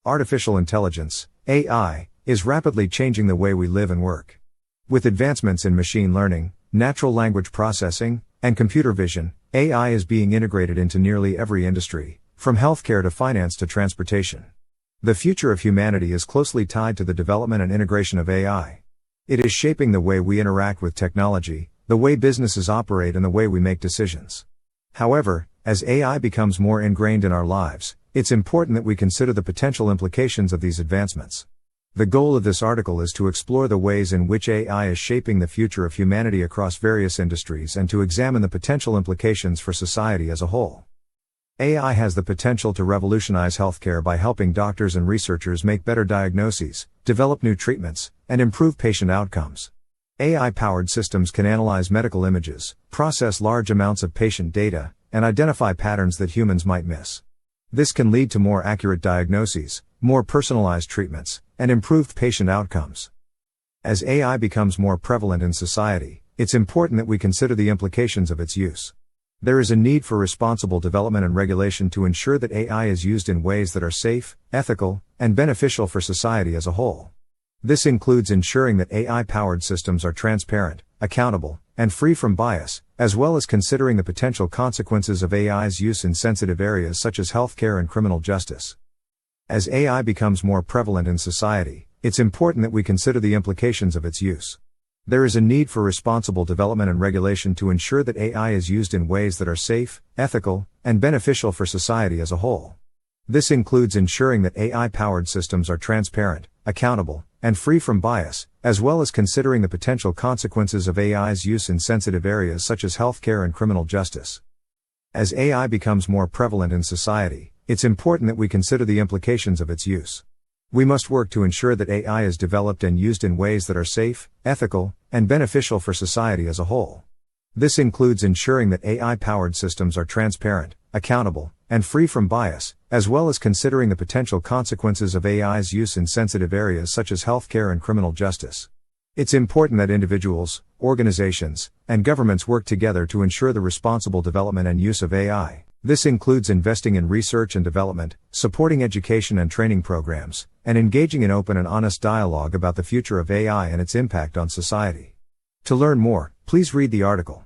Artificial intelligence, AI, is rapidly changing the way we live and work. With advancements in machine learning, natural language processing, and computer vision, AI is being integrated into nearly every industry, from healthcare to finance to transportation. The future of humanity is closely tied to the development and integration of AI. It is shaping the way we interact with technology, the way businesses operate, and the way we make decisions. However, as AI becomes more ingrained in our lives, it's important that we consider the potential implications of these advancements. The goal of this article is to explore the ways in which AI is shaping the future of humanity across various industries and to examine the potential implications for society as a whole. AI has the potential to revolutionize healthcare by helping doctors and researchers make better diagnoses, develop new treatments, and improve patient outcomes. AI-powered systems can analyze medical images, process large amounts of patient data, and identify patterns that humans might miss. This can lead to more accurate diagnoses, more personalized treatments, and improved patient outcomes. As AI becomes more prevalent in society, it's important that we consider the implications of its use. There is a need for responsible development and regulation to ensure that AI is used in ways that are safe, ethical, and beneficial for society as a whole. This includes ensuring that AI-powered systems are transparent, accountable, and free from bias, as well as considering the potential consequences of AI's use in sensitive areas such as healthcare and criminal justice. As AI becomes more prevalent in society, it's important that we consider the implications of its use. There is a need for responsible development and regulation to ensure that AI is used in ways that are safe, ethical, and beneficial for society as a whole. This includes ensuring that AI-powered systems are transparent, accountable, and free from bias, as well as considering the potential consequences of AI's use in sensitive areas such as healthcare and criminal justice. As AI becomes more prevalent in society, it's important that we consider the implications of its use. We must work to ensure that AI is developed and used in ways that are safe, ethical, and beneficial for society as a whole. This includes ensuring that AI-powered systems are transparent, accountable, and free from bias, as well as considering the potential consequences of AI's use in sensitive areas such as healthcare and criminal justice. It's important that individuals, organizations, and governments work together to ensure the responsible development and use of AI. This includes investing in research and development, supporting education and training programs, and engaging in open and honest dialogue about the future of AI and its impact on society. To learn more, please read the article.